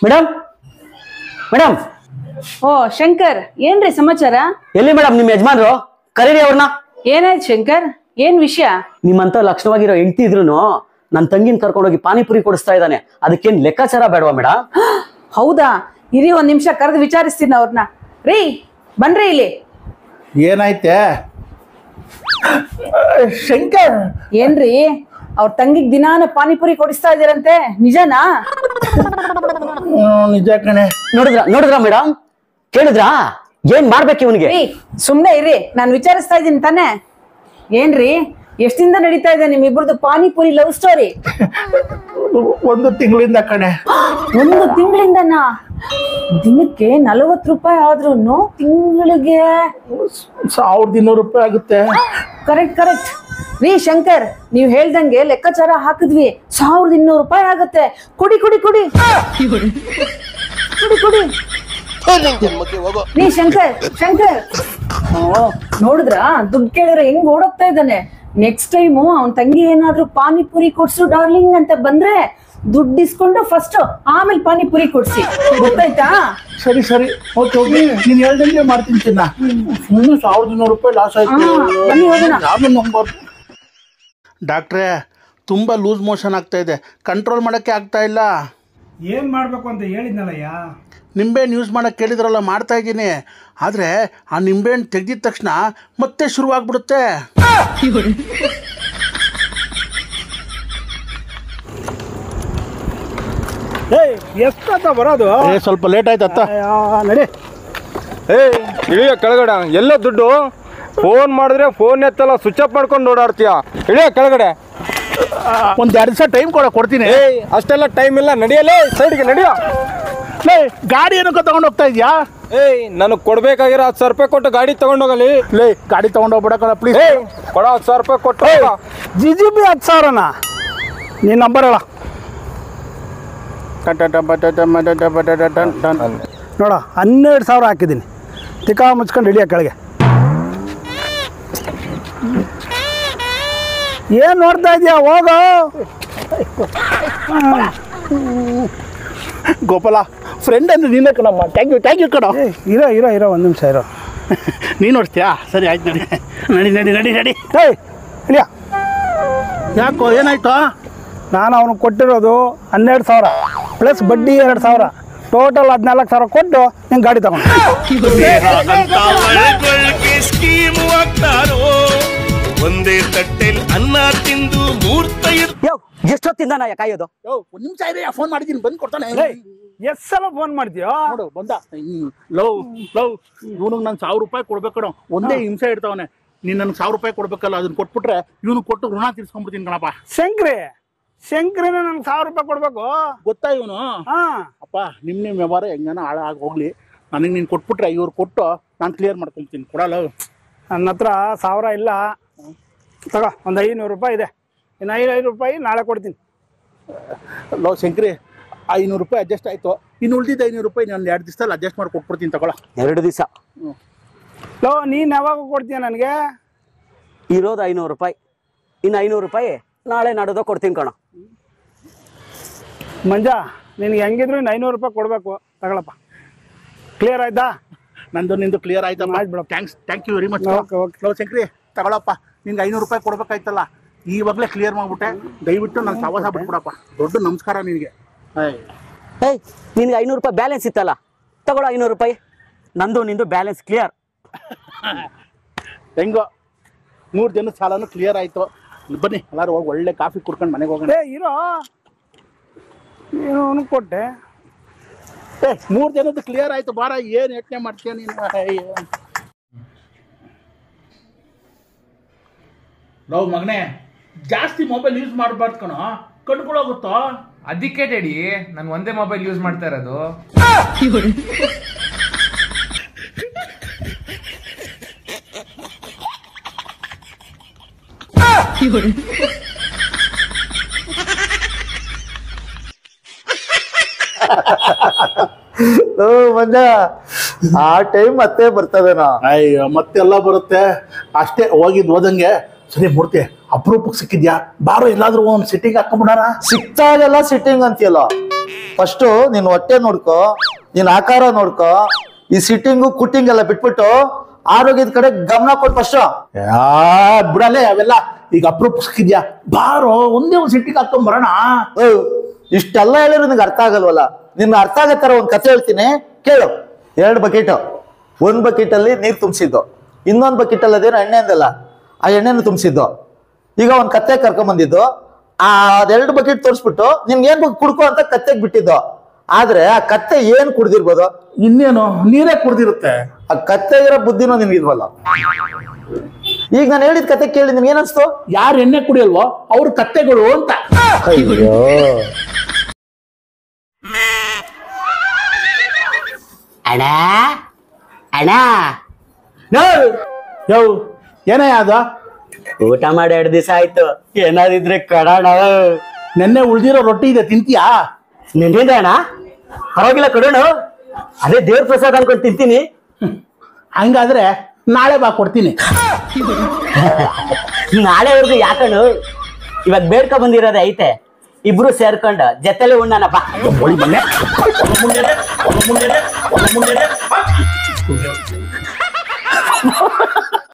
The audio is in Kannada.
Madam madam. ಓ ಶಂಕರ್, ಏನ್ರಿ ಸಮಾಚಾರ? ಎಲ್ಲಿ ಮೇಡಮ್ ನಿಮ್ ಯಜಮಾನ್ರು? ಕರೀರಿ ಅವ್ರನ್ನ. ಏನಾಯ್ತು ಶಂಕರ್, ಏನ್ ವಿಷಯ? ನಿಮ್ಮಂತ ಲಕ್ಷಣವಾಗಿರೋ ಹೆಂಡತಿ ಇದ್ರು ನನ್ ತಂಗಿನ ಕರ್ಕೊಂಡೋಗಿ ಪಾನಿಪುರಿ ಕೊಡಿಸ್ತಾ ಇದ್ದಾನೆ, ಅದಕ್ಕೇನ್ ಲೆಕ್ಕಾಚಾರ ಬೇಡವಾ ಮೇಡಮ್? ಹೌದಾ, ಇರಿ ಒಂದ್ ನಿಮಿಷ ಕರೆದು ವಿಚಾರಿಸ್ತೀನಿ ಅವ್ರನ್ನ. ರೀ ಬನ್ರಿ ಇಲ್ಲಿ. ಏನಾಯ್ತೆ ಶಂಕರ್? ಏನ್ರಿ ಅವ್ರ ತಂಗಿಗ್ ದಿನಾನ ಪಾನಿಪುರಿ ಕೊಡಿಸ್ತಾ ಇದೀರಂತೆ, ನಿಜನಾ? ನಿಜ ಕಣೆ. ನೋಡಿದ್ರ ಮೇಡಮ್? ಕೇಳಿದ್ರಾ? ಏನ್ ಮಾಡ್ಬೇಕು ಇವನಿಗೆ? ರೀ ಸುಮ್ನೆ ಇರಿ, ನಾನ್ ವಿಚಾರಿಸ್ತಾ ಇದೀನಿ ತಾನೆ. ಏನ್ರಿ ಎಷ್ಟಿಂದ ನಡೀತಾ ಇದೆ ನಿಮ್ಮಿಬ್ರದ್ದು ಪಾನಿಪುರಿ ಲವ್ ಸ್ಟೋರಿ? 1 ತಿಂಗಳಿಂದ ಕಣೆ. 1 ತಿಂಗಳಿಂದನಾ? ದಿನಕ್ಕೆ 40 ರೂಪಾಯಿ ಆದ್ರೂ ತಿಂಗಳಿಗೆ 1200 ರೂಪಾಯಿ ಆಗುತ್ತೆ. Correct correct. ರೀ ಶಂಕರ್, ನೀವ್ ಹೇಳ್ದಂಗೆ ಲೆಕ್ಕಾಚಾರ ಹಾಕಿದ್ವಿ, 1200 ರೂಪಾಯಿ ಆಗುತ್ತೆ. ಕುಡಿ ಕುಡಿ ಕುಡಿ ಕುಡಿ ಕುಡಿ. ನೀ ಶಂಕರ್ ಶಂಕರ್ ನೋಡಿದ್ರ, ದುಡ್ಡು ಕೇಳಿದ್ರೆ ಹೆಂಗ್ ಓಡೋಗ್ತಾ ಇದ್ದಾನೆ. ನೆಕ್ಸ್ಟ್ ಟೈಮು ಅವನ್ ತಂಗಿ ಏನಾದ್ರೂ ಪಾನಿಪುರಿ ಕೊಡ್ಸು ಡಾರ್ಲಿಂಗ್ ಅಂತ ಬಂದ್ರೆ ದುಡ್ಡು ಇಸ್ಕೊಂಡು ಫಸ್ಟ್ ಆಮೇಲೆ ಪಾನಿಪುರಿ ಕೊಡ್ಸಿ, ಗೊತ್ತಾಯ್ತಾ? ಸರಿ ಸರಿ, ಓಕೆ ಓಕೆ, ನೀನ್ ಹೇಳ್ದಂಗೆ ಮಾಡ್ತೀನಿ ಚಿನ್ನ. ಸುಮ್ಮನೆ 1200 ರೂಪಾಯಿ ಲಾಸ್ ಆಯ್ತು. ಡಾಕ್ಟ್ರೇ, ತುಂಬಾ ಲೂಸ್ ಮೋಷನ್ ಆಗ್ತಾ ಇದೆ, ಕಂಟ್ರೋಲ್ ಮಾಡಕ್ಕೆ ಆಗ್ತಾ ಇಲ್ಲ. ಏನ್ ಮಾಡ್ಬೇಕು ಅಂತ ಹೇಳಿದ್ನಲ್ಲಯ್ಯ. ನಿಂಬೆಹಣ್ಣು ಯೂಸ್ ಮಾಡಕ್ಕೆ ಕೇಳಿದ್ರಲ್ಲ, ಮಾಡ್ತಾ ಇದ್ದೀನಿ. ಆದರೆ ಆ ನಿಂಬೆಹಣ್ಣು ತೆಗೆದಿದ ತಕ್ಷಣ ಮತ್ತೆ ಶುರುವಾಗ್ಬಿಡುತ್ತೆ. ಎಷ್ಟಂತ ಬರೋದು? ಸ್ವಲ್ಪ ಲೇಟ್ ಆಯ್ತತ್ತ. ನಡಿ. ಇಳಿಯ ಕೆಳಗಡೆ. ಎಲ್ಲ ದುಡ್ಡು? ಫೋನ್ ಮಾಡಿದ್ರೆ ಫೋನ್ ಎತ್ತಲ್ಲ, ಸ್ವಿಚ್ ಆಫ್ ಮಾಡ್ಕೊಂಡು ಓಡಾಡ್ತೀಯ. ಇಳಿಯ ಕೆಳಗಡೆ. ಒಂದು 2 ದಿವಸ ಟೈಮ್ ಕೊಡ್ತೀನಿ. ಅಷ್ಟೆಲ್ಲ ಟೈಮ್ ಇಲ್ಲ, ನಡಿಯಲೇ ಸೈಡ್ಗೆ ನಡಿಯ. ಗಾಡಿ ಏನಕ್ಕೆ ತಗೊಂಡು ಹೋಗ್ತಾ ಇದೆಯಾ? ನನಗೆ ಕೊಡ್ಬೇಕಾಗಿರೋ 10,000 ರೂಪಾಯಿ ಕೊಟ್ಟು ಗಾಡಿ ತಗೊಂಡೋಗಲಿ. ಗಾಡಿ ತಗೊಂಡು ಹೋಗ್ಬಿಡಕಲ್ಲ ಪ್ಲೀಸ್. ಕೊಡ 10,000 ರೂಪಾಯಿ ಕೊಟ್ಟು. GGB 10,000ನಾ? ನೀನ್ ನಂಬರ್ ಹೇಳ ನೋಡ. 12,000 ಹಾಕಿದ್ದೀನಿ. ತಿಕ್ಕಾ ಮುಚ್ಕೊಂಡು ಹಿಡಿಯ ಕೆಳಗೆ. ಏನ್ ನೋಡ್ತಾ ಇದೀಯ? ಹೋಗೋ. ಗೋಪಾಲ, ಫ್ರೆಂಡ್ ಅಂದ್ರೆ ನೀನೇ ಕಣಮ್ಮ. ಥ್ಯಾಂಕ್ ಯು ಕಣ. ಇರೋ 1 ನಿಮಿಷ ಇರೋ. ನೀನು ನೋಡ್ತೀಯಾ? ಸರಿ ಆಯ್ತು, ನಡಿ. ಇಳಿಯ. ಯಾಕೋ, ಏನಾಯ್ತು? ನಾನು ಅವನಿಗೆ ಕೊಟ್ಟಿರೋದು 12,000 ಪ್ಲಸ್ ಬಡ್ಡಿ 2,000, ಟೋಟಲ್ 14,000 ಕೊಟ್ಟು ನಿಂಗೆ ಗಾಡಿ ತಗೊಂಡು. ಒಂದೇ ತಟ್ಟೆಲ್ ಅನ್ನ ತಿಂದು ಮೂರ್ತ ಎಷ್ಟೊತ್ತಿಂದ ನಾ ಕಾಯೋದು? 1 ನಿಮಿಷ ಇದೆ, ಫೋನ್ ಮಾಡಿದ್ದೀನಿ, ಬಂದು ಕೊಡ್ತಾನೆ. ಎಷ್ಟು ಸಲ ಫೋನ್ ಮಾಡ್ತೀಯೋ? ನೋಡು ಬಂದ. ಇವನಿಗೆ ನಾನು 1,000 ರೂಪಾಯಿ ಕೊಡ್ಬೇಕು ಕಣೋ. ಒಂದೇ ಹಿಂಸೆ ಇಡ್ತಾವನೆ. ನೀನು ನನಗೆ 1,000 ರೂಪಾಯಿ ಕೊಡ್ಬೇಕಲ್ಲ, ಅದನ್ನ ಕೊಟ್ಬಿಟ್ರೆ ಇವನು ಕೊಟ್ಟು ಋಣ ತೀರ್ಸ್ಕೊಂಡ್ಬಿಡ್ತೀನಿ ಕಣಪ್ಪ. ಶಂಕ್ರಿನ ನನ್ಗೆ 1,000 ರೂಪಾಯಿ ಕೊಡ್ಬೇಕು, ಗೊತ್ತಾ ಇವನು? ಅಪ್ಪ, ನಿಮ್ಮ ವ್ಯವಹಾರ ಹೆಂಗನ ಹಾಳಾಗಿ ಹೋಗ್ಲಿ, ನನಗೆ ನೀನು ಕೊಟ್ಬಿಟ್ರೆ ಇವ್ರು ಕೊಟ್ಟು ನಾನು ಕ್ಲಿಯರ್ ಮಾಡ್ಕೊಳ್ತೀನಿ. ಕೊಡಲ್ಲ? ನನ್ನ ಹತ್ರ 1,000 ಇಲ್ಲ. ತಗೋ, ಒಂದು 500 ರೂಪಾಯಿ ಇದೆ. ಇನ್ನು 500 ರೂಪಾಯಿ ನಾಳೆ ಕೊಡ್ತೀನಿ. ಶಂಕ್ರಿ, 500 ರೂಪಾಯಿ ಅಡ್ಜಸ್ಟ್ ಆಯ್ತು. ಇನ್ನು ಉಳಿದಿದ್ದ 500 ರೂಪಾಯಿ ನಾನು 2 ದಿವಸದಲ್ಲಿ ಅಡ್ಜಸ್ಟ್ ಮಾಡಿ ಕೊಟ್ಬಿಡ್ತೀನಿ. ತಗೊಳ. 2 ದಿವಸ? ನೀನು ಯಾವಾಗ ಕೊಡ್ತೀಯ ನನಗೆ? ಇರೋದು 500 ರೂಪಾಯಿ. ಇನ್ನು 500 ರೂಪಾಯಿ ನಾಳೆ ನಾಡೋದ ಕೊಡ್ತೀನಿ ಕಣ. ಮಂಜ, ನಿನ್ಗೆ ಹೆಂಗಿದ್ರು 500 ರೂಪಾಯಿ ಕೊಡಬೇಕು. ತಗೊಳಪ್ಪ. ಕ್ಲಿಯರ್ ಆಯ್ತಾ? ನಿಂದು ಕ್ಲಿಯರ್ ಆಯ್ತಮ್ಮ. Thank you very much. Shankri, ತಗೊಳಪ್ಪ. ನಿಂಗೆ 500 ರೂಪಾಯಿ ಕೊಡ್ಬೇಕಾಯ್ತಲ್ಲ, ಈವಾಗಲೇ ಕ್ಲಿಯರ್ ಮಾಡ್ಬಿಟ್ಟೆ. ದಯವಿಟ್ಟು ನಾನು ಸವಾಸ ಬಿಟ್ಬಿಡಪ್ಪ. ದೊಡ್ಡ ನಮಸ್ಕಾರ ನಿನಗೆ. ನಿನ್ಗೆ 500 ರೂಪಾಯಿ ಬ್ಯಾಲೆನ್ಸ್ ಇತ್ತಲ್ಲ, ತಗೊಳ್ಳೋ 500 ರೂಪಾಯಿ. ನಿಂದು ಬ್ಯಾಲೆನ್ಸ್ ಕ್ಲಿಯರ್. ಹೆಂಗೋ 3 ಜನದ ಸಾಲನು ಕ್ಲಿಯರ್ ಆಯ್ತು. ಬನ್ನಿ ಎಲ್ಲರೂ ಹೋಗಿ ಒಳ್ಳೆ ಕಾಫಿ ಕುಡ್ಕೊಂಡು ಮನೆಗೆ ಹೋಗೋಣ. ಏನು ಕೊಟ್ಟೆ? 3 ಜನದ್ದು ಕ್ಲಿಯರ್ ಆಯ್ತು. ಬಾರ, ಏನು ಯೋಚನೆ ಮಾಡ್ತೀಯ ನೀನು? ಲವ್ ಮಗನೇ, ಜಾಸ್ತಿ ಮೊಬೈಲ್ ಯೂಸ್ ಮಾಡಬಾರ್ದು ಕಣೋ, ಕಟ್ಕೊಳ್ಳೋಗುತ್ತೋ. ಅದಕ್ಕೆ ಡ್ಯಾಡಿ ನಾನು ಒಂದೇ ಮೊಬೈಲ್ ಯೂಸ್ ಮಾಡ್ತಾ ಇರೋದು. ಮಂಜ, ಆ ಟೈಮ್ ಮತ್ತೆ ಬರ್ತದೇನೋ? ಅಯ್ಯೋ, ಮತ್ತೆಲ್ಲ ಬರುತ್ತೆ. ಅಷ್ಟೇ, ಹೋದಂಗೆ. ಸರಿ ಮೂರ್ತಿ, ಅಪರೂಪಕ್ಕೆ ಸಿಕ್ಕಿದ್ಯಾ? ಬಾರೋ ಎಲ್ಲಾದ್ರೂ ಒಂದು ಸಿಟ್ಟಿಂಗ್ ಹಾಕೊಂಡ್ಬಿಡಾರ. ಸಿಕ್ತಾಗೆಲ್ಲ ಸಿಟ್ಟಿಂಗ್ ಅಂತೀಯಲ್ಲ. ಫಸ್ಟ್ ನೀನ್ ಹೊಟ್ಟೆ ನೋಡ್ಕೋ, ನೀನ್ ಆಕಾರ ನೋಡ್ಕೋ, ಈ ಸಿಟ್ಟಿಂಗು ಕುಟ್ಟಿಂಗ್ ಎಲ್ಲ ಬಿಟ್ಬಿಟ್ಟು ಆರೋಗ್ಯದ ಕಡೆ ಗಮನ ಕೊಟ್ಟು ಫಸ್ಟ್. ಬಿಡಲೇ ಅವೆಲ್ಲ ಈಗ ಅಪ್ರೂಪಿದ್ಯಾ, ಬಾರೋ ಒಂದೇ ಒಂದು ಸಿಟ್ಟಿಗೆ ಹಾಕೊಂಡ್ ಬರೋಣ. ಇಷ್ಟೆಲ್ಲ ಹೇಳಿದ್ರು ನಿಂಗೆ ಅರ್ಥ ಆಗಲ್ವಲ್ಲ. ನಿನ್ನ ಅರ್ಥ ಆಗೋ ತರ ಒಂದ್ ಕಥೆ ಹೇಳ್ತೀನಿ ಕೇಳು. 2 ಬಕೆಟ್, 1 ಬಕೆಟ್ ಅಲ್ಲಿ ನೀರ್ ತುಂಬಿಸಿದ್ದು, ಇನ್ನೊಂದು ಬಕೆಟ್ ಅಲ್ಲಿ ಅದೇನೋ ಎಣ್ಣೆ ಅಂದಲ್ಲ, ಆ ಎಣ್ಣೆನ ತುಂಬಿಸಿದ್ದು. ಈಗ ಒಂದ್ ಕತ್ತೆ ಕರ್ಕೊಂಡ್ ಬಂದಿದ್ದು, ಅದೆರಡು ಬಕೆಟ್ ತೋರಿಸ್ಬಿಟ್ಟು ನಿನ್ಗೆ ಏನ್ ಕುಡ್ಕೋ ಅಂತ ಕತ್ತೆಗೆ ಬಿಟ್ಟಿದ್ದು. ಆದ್ರೆ ಆ ಕತ್ತೆ ಏನ್ ಕುಡ್ದಿರ್ಬೋದು? ಇನ್ನೇನು ನೀರೇ ಕುಡ್ದಿರುತ್ತೆ. ಆ ಕತ್ತೆಗಿರೋ ಬುದ್ಧಿನೂ ನಿನ್ಗಿಲ್ವಲ್ಲ. ಈಗ ನಾನು ಹೇಳಿದ ಕತೆ ಕೇಳಿ ನಿನ್ಗೆ ಏನನ್ಸ್ತು? ಯಾರು ಎಣ್ಣೆ ಕುಡಿಯಲ್ವೋ ಅವ್ರು ಕತ್ತೆಗಳು ಅಂತ. ಅಯ್ಯೋ ಅಣ್ಣ ಅಣ್ಣ, ಯೋ ಏನೇ ಅದ? ಊಟ ಮಾಡಿ 2 ದಿವಸ ಆಯ್ತು, ಏನಾದಿದ್ರೆ ಕಡೋಣ. ನೆನ್ನೆ ಉಳ್ದಿರೋ ರೊಟ್ಟಿ ಇದೆ, ತಿಂತೀಯಾ? ನಿನ್ನಿಂದ ಅಣ್ಣ, ಪರವಾಗಿಲ್ಲ ಕೊಡೋಣ. ಅದೇ ದೇವ್ರ ಪ್ರಸಾದ ಅನ್ಕೊಂಡು ತಿಂತೀನಿ. ಹಂಗಾದ್ರೆ ನಾಳೆ ಬಾ, ಕೊಡ್ತೀನಿ. ನಾಳೆವರೆಗೂ ಯಾಕಣ್ಣ, ಇವಾಗ ಬೇಡ್ಕೊ ಬಂದಿರೋದೇ ಐತೆ, ಇಬ್ರು ಸೇರ್ಕೊಂಡು ಜೊತೆಲೆ ಉಣ್ಣಾನ ಬಾ. ಬನ್ನಿ